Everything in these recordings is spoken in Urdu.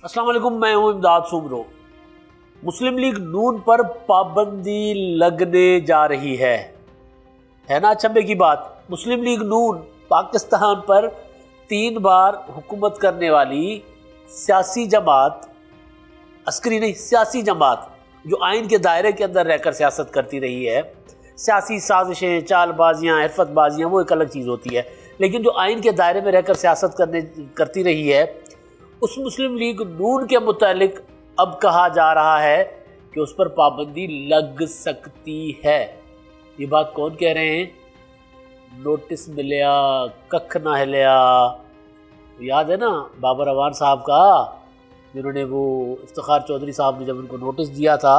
السلام علیکم، میں ہوں امداد سومرو۔ مسلم لیگ نون پر پابندی لگنے جا رہی ہے نا اچھمبے کی بات۔ مسلم لیگ نون پاکستان پر 3 بار حکومت کرنے والی سیاسی جماعت، عسکری نہیں سیاسی جماعت، جو آئین کے دائرے کے اندر رہ کر سیاست کرتی رہی ہے۔ سیاسی سازشیں، چال بازیاں، عرفت بازیاں وہ ایک الگ چیز ہوتی ہے، لیکن جو آئین کے دائرے میں رہ کر سیاست کرتی رہی ہے، اس مسلم لیگ نون کے متعلق اب کہا جا رہا ہے کہ اس پر پابندی لگ سکتی ہے۔ یہ بات کون کہہ رہے ہیں؟ نوٹس ملیا ککھ نہ ہلیا، یاد ہے نا بابر اعوان صاحب کا، جنہوں نے وہ افتخار چودھری صاحب نے جب ان کو نوٹس دیا تھا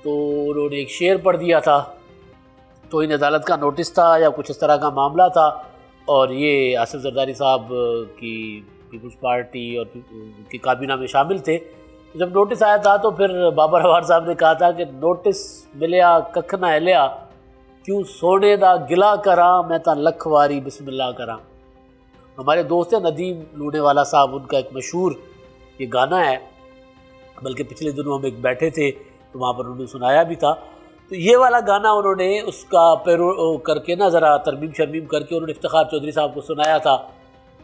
تو انہوں نے ایک شعر پڑھ دیا تھا، تو ان عدالت کا نوٹس تھا یا کچھ اس طرح کا معاملہ تھا، اور یہ آصف زرداری صاحب کی پیپلز پارٹی اور کی کابینہ میں شامل تھے۔ جب نوٹس آیا تھا تو پھر بابر اعوان صاحب نے کہا تھا کہ نوٹس ملیا ککھ نہ ہلیا، کیوں سونے دا گلا کراں میں تا لکھ واری بسم اللہ کراں۔ ہمارے دوست ہیں ندیم لونے والا صاحب، ان کا ایک مشہور یہ گانا ہے، بلکہ پچھلے دنوں ہم ایک بیٹھے تھے تو وہاں پر انہوں نے سنایا بھی تھا، تو یہ والا گانا انہوں نے اس کا پیرو کر کے نا ذرا ترمیم شرمیم کر کے انہوں نے افتخار چودھری صاحب کو سنایا تھا۔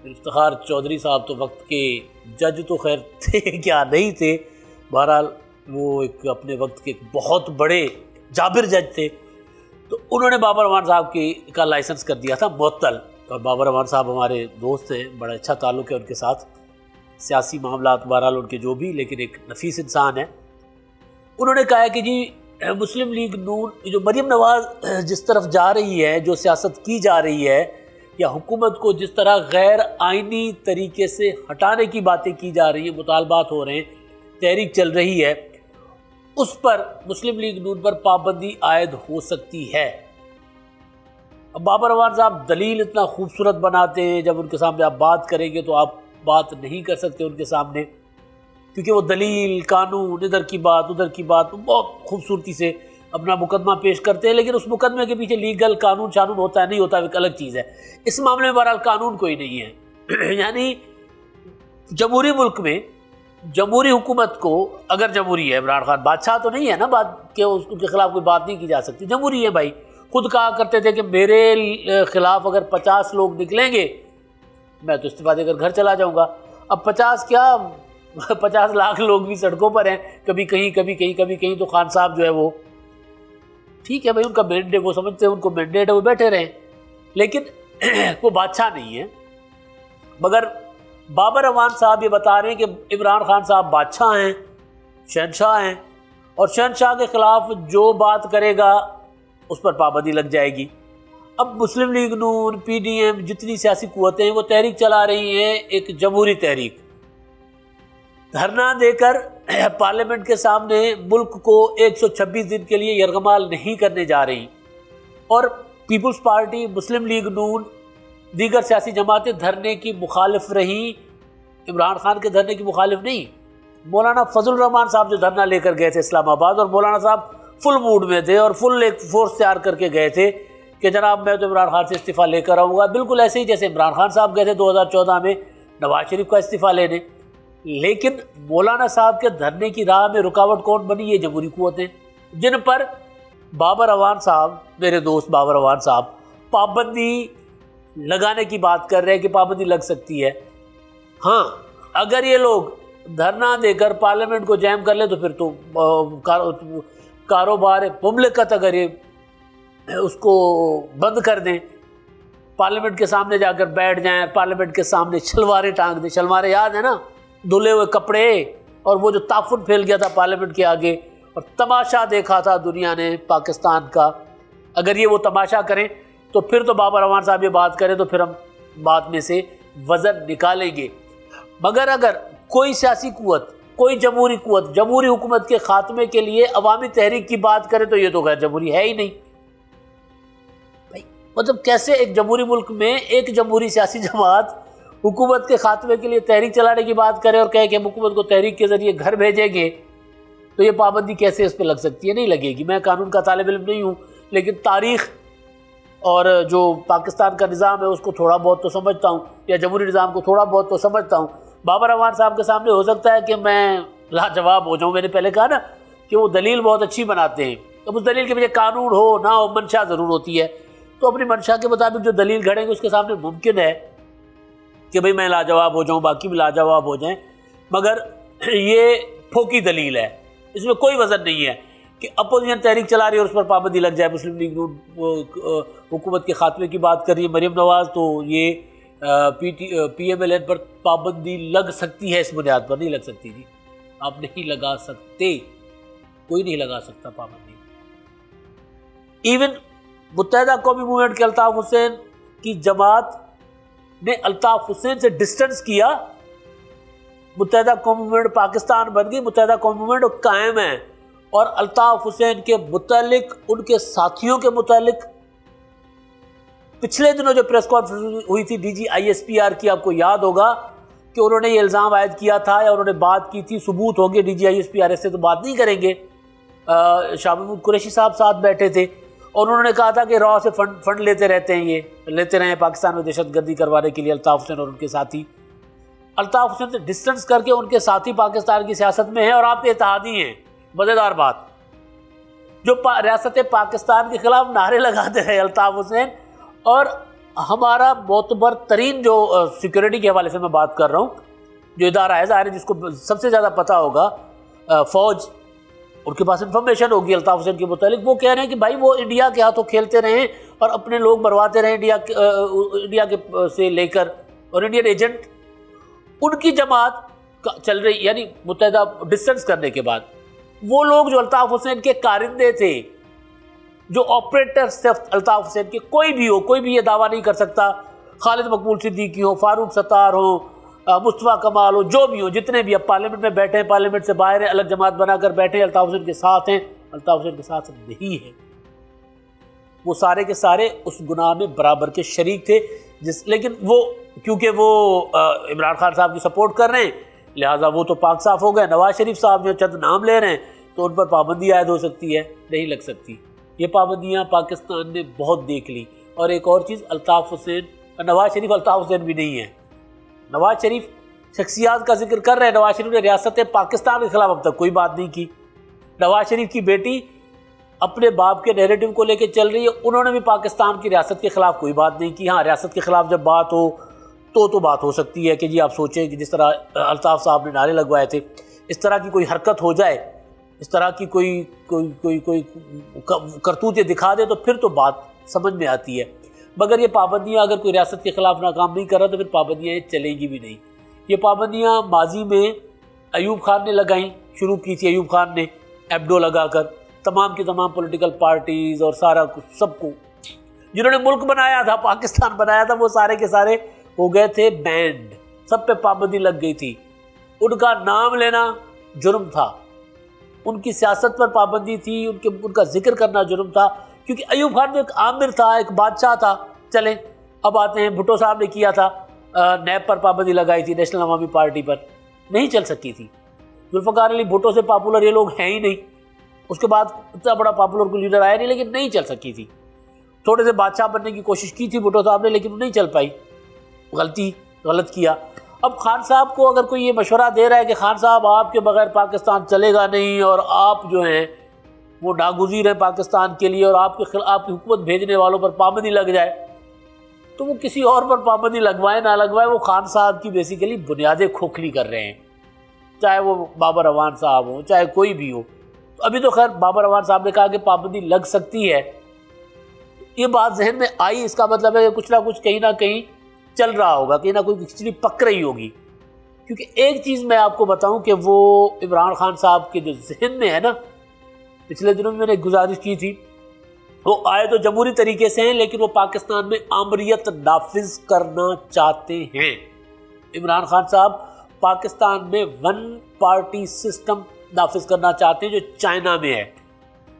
افتخار چودھری صاحب تو وقت کے جج تو خیر تھے کیا نہیں تھے، بہرحال وہ ایک اپنے وقت کے ایک بہت بڑے جابر جج تھے، تو انہوں نے بابر اعوان صاحب کا لائسنس کر دیا تھا معطل۔ اور بابر اعوان صاحب ہمارے دوست ہیں، بڑا اچھا تعلق ہے ان کے ساتھ، سیاسی معاملات بہرحال ان کے جو بھی، لیکن ایک نفیس انسان ہے۔ انہوں نے کہا ہے کہ جی مسلم لیگ نون جو مریم نواز جس طرف جا رہی ہے، جو سیاست کی جا رہی ہے، یا حکومت کو جس طرح غیر آئینی طریقے سے ہٹانے کی باتیں کی جا رہی ہیں، مطالبات ہو رہے ہیں، تحریک چل رہی ہے، اس پر مسلم لیگ نون پر پابندی عائد ہو سکتی ہے۔ اب بابر اعوان صاحب دلیل اتنا خوبصورت بناتے ہیں، جب ان کے سامنے آپ بات کریں گے تو آپ بات نہیں کر سکتے ان کے سامنے، کیونکہ وہ دلیل، قانون، ادھر کی بات ادھر کی بات بہت خوبصورتی سے اپنا مقدمہ پیش کرتے ہیں، لیکن اس مقدمے کے پیچھے لیگل قانون شانون ہوتا ہے نہیں ہوتا ایک الگ چیز ہے۔ اس معاملے میں بہرحال قانون کوئی نہیں ہے۔ یعنی جمہوری ملک میں جمہوری حکومت کو، اگر جمہوری ہے، عمران خان بادشاہ تو نہیں ہے نا بات کہ ان کے خلاف کوئی بات نہیں کی جا سکتی، جمہوری ہے بھائی، خود کہا کرتے تھے کہ میرے خلاف اگر 50 لوگ نکلیں گے میں تو استعفیٰ دے کر گھر چلا جاؤں گا۔ اب 50 کیا 50 لاکھ لوگ بھی سڑکوں پر ہیں، کبھی کہیں کبھی کہیں کبھی کہیں، تو خان صاحب جو ہے وہ ٹھیک ہے بھائی، ان کا مینڈیٹ، وہ سمجھتے ہیں ان کو مینڈیٹ ہے، وہ بیٹھے رہیں، لیکن وہ بادشاہ نہیں ہے۔ مگر بابر اعوان صاحب یہ بتا رہے ہیں کہ عمران خان صاحب بادشاہ ہیں، شہنشاہ ہیں، اور شہنشاہ کے خلاف جو بات کرے گا اس پر پابندی لگ جائے گی۔ اب مسلم لیگ نون، پی ڈی ایم، جتنی سیاسی قوتیں ہیں وہ تحریک چلا رہی ہیں، ایک جمہوری تحریک، دھرنا دے کر پارلیمنٹ کے سامنے ملک کو 126 دن کے لیے یرغمال نہیں کرنے جا رہی، اور پیپلز پارٹی، مسلم لیگ نون، دیگر سیاسی جماعتیں دھرنے کی مخالف رہیں، عمران خان کے دھرنے کی مخالف نہیں۔ مولانا فضل الرحمان صاحب جو دھرنا لے کر گئے تھے اسلام آباد، اور مولانا صاحب فل موڈ میں تھے اور فل ایک فورس تیار کر کے گئے تھے کہ جناب میں تو عمران خان سے استعفیٰ لے کر آؤں گا، بالکل ایسے ہی جیسے عمران خان صاحب گئے تھے 2014 میں نواز شریف کا استعفیٰ لینے۔ لیکن مولانا صاحب کے دھرنے کی راہ میں رکاوٹ کون بنی؟ یہ جمہوری قوتیں، جن پر بابر اعوان صاحب، میرے دوست بابر اعوان صاحب، پابندی لگانے کی بات کر رہے ہیں کہ پابندی لگ سکتی ہے۔ ہاں اگر یہ لوگ دھرنا دے کر پارلیمنٹ کو جیم کر لیں تو پھر تو کاروبار مملکت، اگر یہ اس کو بند کر دیں، پارلیمنٹ کے سامنے جا کر بیٹھ جائیں، پارلیمنٹ کے سامنے شلواریں ٹانگ دیں، شلواریں یاد ہیں نا، دھلے ہوئے کپڑے، اور وہ جو تعفن پھیل گیا تھا پارلیمنٹ کے آگے، اور تماشا دیکھا تھا دنیا نے پاکستان کا، اگر یہ وہ تماشا کریں تو پھر تو بابر اعوان صاحب یہ بات کریں تو پھر ہم بات میں سے وزن نکالیں گے۔ مگر اگر کوئی سیاسی قوت، کوئی جمہوری قوت جمہوری حکومت کے خاتمے کے لیے عوامی تحریک کی بات کرے تو یہ تو غیر جمہوری ہے ہی نہیں بھائی۔ مطلب کیسے ایک جمہوری ملک میں ایک جمہوری سیاسی جماعت حکومت کے خاتمے کے لیے تحریک چلانے کی بات کرے اور کہے کہ ہم حکومت کو تحریک کے ذریعے گھر بھیجیں گے، تو یہ پابندی کیسے اس پہ لگ سکتی ہے؟ نہیں لگے گی۔ میں قانون کا طالب علم نہیں ہوں، لیکن تاریخ اور جو پاکستان کا نظام ہے اس کو تھوڑا بہت تو سمجھتا ہوں، یا جمہوری نظام کو تھوڑا بہت تو سمجھتا ہوں، بابر اعوان صاحب کے سامنے ہو سکتا ہے کہ میں لاجواب ہو جاؤں. میں نے پہلے کہا نا کہ وہ دلیل بہت اچھی بناتے ہیں. اب اس دلیل کے پیچھے قانون ہو نہ ہو، منشا ضرور ہوتی ہے. تو اپنی منشا کے مطابق جو دلیل گھڑیں گے اس کے سامنے ممکن ہے کہ بھئی میں لاجواب ہو جاؤں، باقی بھی لاجواب ہو جائیں. مگر یہ پھوکی دلیل ہے، اس میں کوئی وزن نہیں ہے کہ اپوزیشن تحریک چلا رہی ہے اور اس پر پابندی لگ جائے. مسلم لیگ حکومت کے خاتمے کی بات کر رہی ہے مریم نواز، تو یہ پی ایم ایل این پر پابندی لگ سکتی ہے. اس بنیاد پر نہیں لگ سکتی جی، آپ نہیں لگا سکتے، کوئی نہیں لگا سکتا پابندی. ایون متحدہ قومی موومنٹ کے الطاف حسین کی جماعت نے الطاف حسین سے ڈسٹنس کیا. متحدہ قومی موومنٹ پاکستان بن گئی، متحدہ قومی موومنٹ قائم ہے. اور الطاف حسین کے متعلق، ان کے ساتھیوں کے متعلق پچھلے دنوں جو پریس کانفرنس ہوئی تھی D G I S P R کی، آپ کو یاد ہوگا کہ انہوں نے یہ الزام عائد کیا تھا یا انہوں نے بات کی تھی، ثبوت ہوں گے. D G I S P R سے تو بات نہیں کریں گے. شاہ محمود قریشی صاحب ساتھ بیٹھے تھے اور انہوں نے کہا تھا کہ را سے فنڈ لیتے رہتے ہیں، یہ لیتے رہے ہیں پاکستان میں دہشت گردی کروانے کے لیے الطاف حسین اور ان کے ساتھی. الطاف حسین سے ڈسٹنس کر کے ان کے ساتھی پاکستان کی سیاست میں ہیں اور آپ کے اتحادی ہیں. مزیدار بات، جو ریاست پاکستان کے خلاف نعرے لگاتے رہے الطاف حسین. اور ہمارا معتبر ترین جو سیکورٹی کے حوالے سے میں بات کر رہا ہوں، جو ادارہ ہے ظاہر ہے جس کو سب سے زیادہ پتہ ہوگا، فوج، ان کے پاس انفارمیشن ہوگی الطاف حسین کے متعلق. وہ کہہ رہے ہیں کہ بھائی وہ انڈیا کے ہاتھوں کھیلتے رہے اور اپنے لوگ مرواتے رہے انڈیا کے سے لے کر، اور انڈین ایجنٹ ان کی جماعت چل رہی، یعنی متحدہ ڈسٹنس کرنے کے بعد وہ لوگ جو الطاف حسین کے کارندے تھے، جو آپریٹرز تھے الطاف حسین کے، کوئی بھی ہو، کوئی بھی یہ دعویٰ نہیں کر سکتا، خالد مقبول صدیقی ہو، فاروق ستار ہو، مصطفیٰ کمال ہو، جو بھی ہو، جتنے بھی اب پارلیمنٹ میں بیٹھے ہیں، پارلیمنٹ سے باہر ہیں، الگ جماعت بنا کر بیٹھے ہیں، الطاف حسین کے ساتھ ہیں. الطاف حسین کے ساتھ نہیں ہیں. وہ سارے کے سارے اس گناہ میں برابر کے شریک تھے. لیکن وہ کیونکہ وہ عمران خان صاحب کی سپورٹ کر رہے ہیں، لہٰذا وہ تو پاک صاف ہو گئے. نواز شریف صاحب جو چند نام لے رہے ہیں تو ان پر پابندی عائد ہو سکتی ہے، نہیں لگ سکتی. یہ پابندیاں پاکستان نے بہت دیکھ لی. اور ایک اور چیز، الطاف حسین، نواز شریف الطاف حسین بھی نہیں ہے. نواز شریف شخصیات کا ذکر کر رہے ہیں، نواز شریف نے ریاست پاکستان کے خلاف اب تک کوئی بات نہیں کی. نواز شریف کی بیٹی اپنے باپ کے نیریٹو کو لے کے چل رہی ہے، انہوں نے بھی پاکستان کی ریاست کے خلاف کوئی بات نہیں کی. ہاں، ریاست کے خلاف جب بات ہو تو بات ہو سکتی ہے کہ جی آپ سوچیں کہ جس طرح الطاف صاحب نے نعرے لگوائے تھے، اس طرح کی کوئی حرکت ہو جائے، اس طرح کی کوئی کرتوت یہ دکھا دے تو پھر تو بات سمجھ میں آتی ہے. مگر یہ پابندیاں اگر کوئی ریاست کے خلاف ناکام نہیں کر رہا تو پھر پابندیاں یہ چلیں گی بھی نہیں. یہ پابندیاں ماضی میں ایوب خان نے لگائیں، شروع کی تھی ایوب خان نے ایبڈو لگا کر. تمام کی تمام پولیٹیکل پارٹیز اور سارا کچھ، سب کو جنہوں نے ملک بنایا تھا، پاکستان بنایا تھا، وہ سارے کے سارے ہو گئے تھے بینڈ. سب پہ پابندی لگ گئی تھی. ان کا نام لینا جرم تھا، ان کی سیاست پر پابندی تھی، ان کا ذکر کرنا جرم تھا. کیونکہ ایوب خان میں ایک عامر تھا، ایک بادشاہ تھا. چلیں اب آتے ہیں، بھٹو صاحب نے کیا تھا، نیب پر پابندی لگائی تھی، نیشنل عوامی پارٹی پر، نہیں چل سکی تھی. ذوالفقار علی بھٹو سے پاپولر یہ لوگ ہیں ہی نہیں. اس کے بعد اتنا بڑا پاپولر کوئی لیڈر آیا نہیں، لیکن نہیں چل سکی تھی. تھوڑے سے بادشاہ بننے کی کوشش کی تھی بھٹو صاحب نے، لیکن وہ نہیں چل پائی. غلط کیا. اب خان صاحب کو اگر کوئی یہ مشورہ دے رہا ہے کہ خان صاحب آپ کے بغیر پاکستان چلے گا نہیں اور آپ جو ہیں وہ ناگزیر ہیں پاکستان کے لیے، اور آپ کی حکومت بھیجنے والوں پر پابندی لگ جائے، تو وہ کسی اور پر پابندی لگوائے نہ لگوائے، وہ خان صاحب کی بیسیکلی بنیادیں کھوکھلی کر رہے ہیں. چاہے وہ بابر اعوان صاحب ہوں، چاہے کوئی بھی ہو. ابھی تو خیر بابر اعوان صاحب نے کہا کہ پابندی لگ سکتی ہے. یہ بات ذہن میں آئی، اس کا مطلب ہے کہ کچھ نہ کچھ کہیں نہ کہیں چل رہا ہوگا، کہیں نہ کوئی کھچڑی پک رہی ہوگی. کیونکہ ایک چیز میں آپ کو بتاؤں کہ وہ عمران خان صاحب کے جو ذہن میں ہے نا، پچھلے دنوں میں نے ایک گزارش کی تھی، وہ آئے تو جمہوری طریقے سے ہیں لیکن وہ پاکستان میں آمریت نافذ کرنا چاہتے ہیں. عمران خان صاحب پاکستان میں ون پارٹی سسٹم نافذ کرنا چاہتے ہیں جو چائنا میں ہے.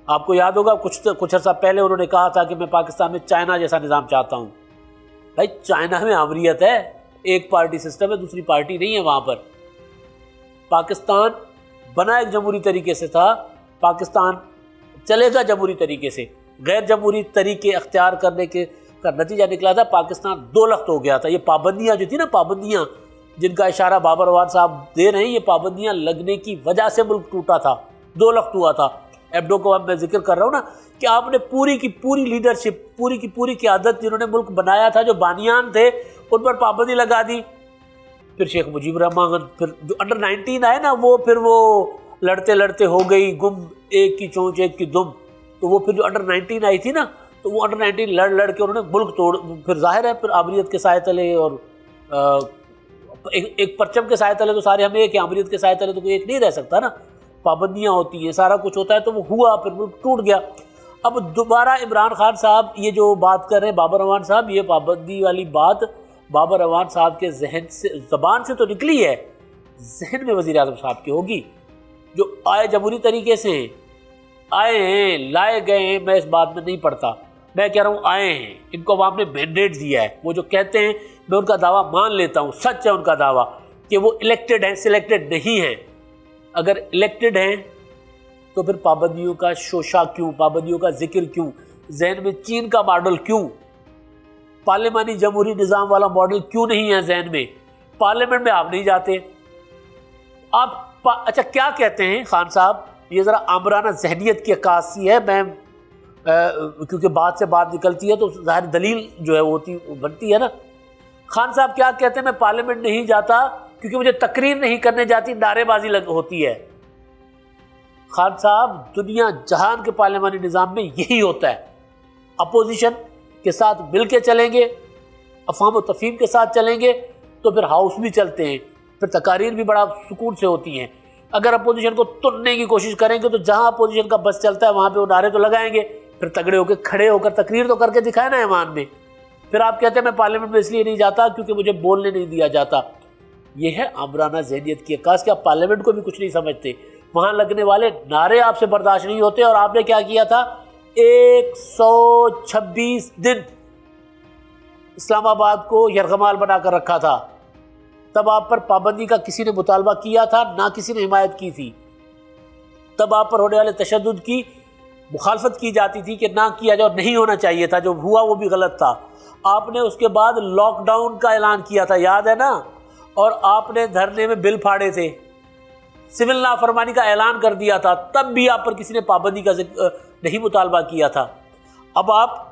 آپ کو یاد ہوگا کچھ عرصہ پہلے انہوں نے کہا تھا کہ میں پاکستان میں چائنا جیسا نظام چاہتا ہوں. بھائی چائنا میں آمریت ہے، ایک پارٹی سسٹم ہے، دوسری پارٹی نہیں ہے وہاں پر. پاکستان بنا ایک جمہوری طریقے سے تھا، پاکستان چلے گا جمہوری طریقے سے. غیر جمہوری طریقے اختیار کرنے کا نتیجہ نکلا تھا پاکستان دو لخت ہو گیا تھا. یہ پابندیاں جو تھی نا، پابندیاں جن کا اشارہ بابر اعوان صاحب دے رہے ہیں، یہ پابندیاں لگنے کی وجہ سے ملک ٹوٹا تھا، 2 لخت ہوا تھا۔ ایبڈو کو اب میں ذکر کر رہا ہوں نا کہ آپ نے پوری کی پوری لیڈرشپ، پوری کی پوری قیادت جنہوں نے ملک بنایا تھا، جو بانیان تھے، ان پر پابندی لگا دی۔ پھر شیخ مجیب الرحمان، پھر جو انڈر 19 آئے نا، وہ پھر وہ لڑتے لڑتے ہو گئی گم، ایک کی چونچ ایک کی دم، تو وہ پھر جو انڈر 19 آئی تھی نا، تو وہ انڈر 19 لڑ لڑ کے انہوں نے ملک توڑ، پھر ظاہر ہے پھر آمریت کے سائے تلے اور ایک پرچم کے سائے تلے تو سارے ہمیں ایک، آمریت کے سائے تلے تو کوئی ایک نہیں رہ سکتا نا، پابندیاں ہوتی ہیں، سارا کچھ ہوتا ہے، تو وہ ہوا، پھر ملک ٹوٹ گیا۔ اب دوبارہ عمران خان صاحب یہ جو بات کر رہے ہیں بابر اعوان صاحب، یہ پابندی والی بات بابر اعوان صاحب کے ذہن سے، زبان سے تو نکلی ہے، ذہن میں وزیر اعظم صاحب کی ہوگی، جو آئے جمہوری طریقے سے آئے ہیں، لائے گئے ہیں۔ میں اس بات میں نہیں پڑتا، میں کہہ رہا ہوں آئے ہیں، ان کو عوام نے مینڈیٹ دیا ہے۔ وہ جو کہتے ہیں میں ان کا دعویٰ مان لیتا ہوں، سچ ہے ان کا دعویٰ کہ وہ الیکٹڈ ہیں، سلیکٹڈ نہیں ہیں۔ اگر الیکٹڈ ہیں تو پھر پابندیوں کا شوشہ کیوں، پابندیوں کا ذکر کیوں، ذہن میں چین کا ماڈل کیوں، پارلیمانی جمہوری نظام والا ماڈل کیوں نہیں ہے ذہن میں؟ پارلیمنٹ میں آپ نہیں جاتے، آپ اچھا کیا کہتے ہیں خان صاحب؟ یہ ذرا آمرانہ ذہنیت کی عکاسی ہے، میں کیونکہ بات سے بات نکلتی ہے تو ظاہر دلیل جو ہے وہ بنتی ہے نا۔ خان صاحب کیا کہتے ہیں؟ میں پارلیمنٹ نہیں جاتا کیونکہ مجھے تقریر نہیں کرنے جاتی، نعرے بازی ہوتی ہے۔ خان صاحب، دنیا جہان کے پارلیمانی نظام میں یہی ہوتا ہے، اپوزیشن کے ساتھ مل کے چلیں گے، افہام و تفہیم کے ساتھ چلیں گے تو پھر ہاؤس بھی چلتے ہیں، پھر تقاریر بھی بڑا سکون سے ہوتی ہیں۔ اگر اپوزیشن کو تننے کی کوشش کریں گے تو جہاں اپوزیشن کا بس چلتا ہے وہاں پہ وہ نعرے تو لگائیں گے، پھر تگڑے ہو کے کھڑے ہو کر تقریر تو کر کے دکھائے نا ایوان میں۔ پھر آپ کہتے ہیں میں پارلیمنٹ میں اس لیے نہیں جاتا کیونکہ مجھے بولنے نہیں دیا جاتا۔ یہ ہے آمرانہ ذہنیت کی عکاس کہ آپ پارلیمنٹ کو بھی کچھ نہیں سمجھتے، وہاں لگنے والے نعرے آپ سے برداشت نہیں ہوتے۔ اور آپ نے کیا کیا تھا؟ 126 دن اسلام آباد کو یرغمال بنا کر رکھا تھا، تب آپ پر پابندی کا کسی نے مطالبہ کیا تھا؟ نہ کسی نے حمایت کی تھی۔ تب آپ پر ہونے والے تشدد کی مخالفت کی جاتی تھی کہ نہ کیا جائے، اور نہیں ہونا چاہیے تھا، جو ہوا وہ بھی غلط تھا۔ آپ نے اس کے بعد لاک ڈاؤن کا اعلان کیا تھا، یاد ہے نا؟ اور آپ نے دھرنے میں بل پھاڑے تھے، سول نافرمانی کا اعلان کر دیا تھا، تب بھی آپ پر کسی نے پابندی کا نہیں مطالبہ کیا تھا۔ اب آپ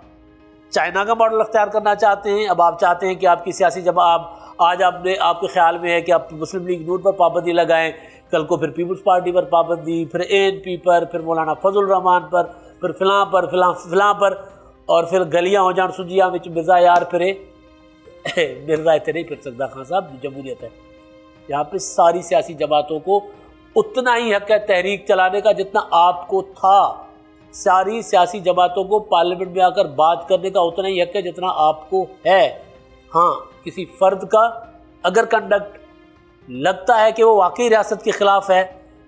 چائنا کا ماڈل اختیار کرنا چاہتے ہیں، اب آپ چاہتے ہیں کہ آپ کی سیاسی جماعت، آج آپ کے خیال میں ہے کہ آپ مسلم لیگ نون پر پابندی لگائیں، کل کو پھر پیپلز پارٹی پر پابندی، پھر ANP پر، پھر مولانا فضل الرحمان پر، پھر فلاں پر فلاں پر، اور پھر گلیاں ہو جان سجیاں وچ مرزا یار پھرے۔ مرزا اتنے نہیں پھر سکتا خان صاحب، جمہوریت ہے یہاں پہ۔ ساری سیاسی جماعتوں کو اتنا ہی حق ہے تحریک چلانے کا جتنا آپ کو تھا، ساری سیاسی جماعتوں کو پارلیمنٹ میں آ کر بات کرنے کا اتنا ہی حق ہے جتنا آپ کو ہے۔ ہاں، کسی فرد کا اگر کنڈکٹ لگتا ہے کہ وہ واقعی ریاست کے خلاف ہے،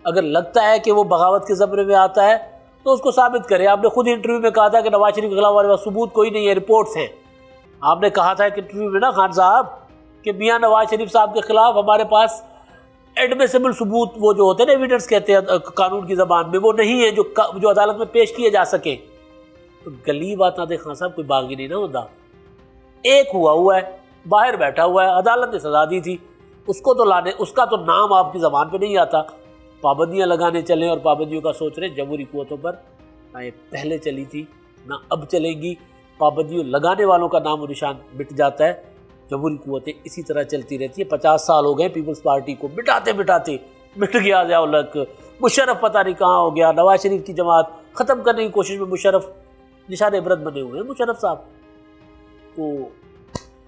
اگر لگتا ہے کہ وہ بغاوت کے زمرے میں آتا ہے تو اس کو ثابت کرے۔ آپ نے خود انٹرویو میں کہا تھا کہ نواز شریف کے خلاف ہمارے پاس ثبوت کوئی نہیں ہے، رپورٹس ہیں۔ آپ نے کہا تھا کہ انٹرویو میں نا خان صاحب کہ میاں نواز شریف صاحب کے خلاف ہمارے پاس ایڈمیسیبل ثبوت، وہ جو ہوتے ہیں نا ایویڈنس کہتے ہیں قانون کی زبان میں، وہ نہیں ہے جو عدالت میں پیش کیے جا سکیں۔ تو گلی بات نہ دے خان صاحب، کوئی باغی نہیں نہ ہوتا۔ ایک ہوا ہے، باہر بیٹھا ہوا ہے، عدالت نے سزا دی تھی، اس کو تو لانے، اس کا تو نام آپ کی زبان پہ نہیں آتا۔ پابندیاں لگانے چلیں اور پابندیوں کا سوچ رہے جمہوری قوتوں پر، نہ یہ پہلے چلی تھی نہ اب چلے گی۔ پابندیوں لگانے والوں کا نام و نشان مٹ جاتا ہے، جمہوری قوتیں اسی طرح چلتی رہتی ہیں۔ 50 سال ہو گئے پیپلز پارٹی کو مٹاتے مٹ گیا ضیاء الحق، مشرف پتہ نہیں کہاں ہو گیا، نواز شریف کی جماعت ختم کرنے کی کوشش میں مشرف نشان عبرت بنے ہوئے ہیں مشرف صاحب۔ تو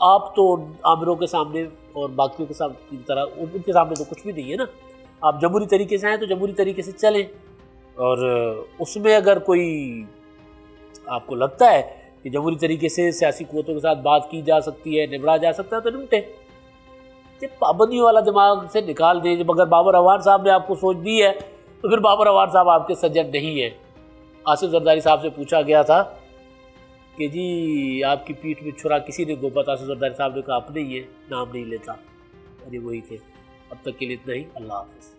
آپ تو عامروں کے سامنے اور باقیوں کے سامنے کی طرح ان کے سامنے تو کچھ بھی نہیں ہے نا۔ آپ جمہوری طریقے سے آئیں تو جمہوری طریقے سے چلیں، اور اس میں اگر کوئی آپ کو لگتا ہے کہ جمہوری طریقے سے سیاسی قوتوں کے ساتھ بات کی جا سکتی ہے، نبڑا جا سکتا ہے، تو نمٹے۔ یہ پابندیوں والا دماغ سے نکال دیں۔ جب اگر بابر اعوان صاحب نے آپ کو سوچ دی ہے تو پھر بابر اعوان صاحب آپ کے سجن نہیں ہیں۔ آصف زرداری صاحب سے پوچھا گیا تھا کہ جی آپ کی پیٹھ میں چھرا کسی نے گھونپا تھا؟ آصف زرداری صاحب نے کہا اپنے ہی ہے، نام نہیں لیتا، اور یہ وہی تھے۔ اب تک کے لیے اتنا ہی، اللہ حافظ۔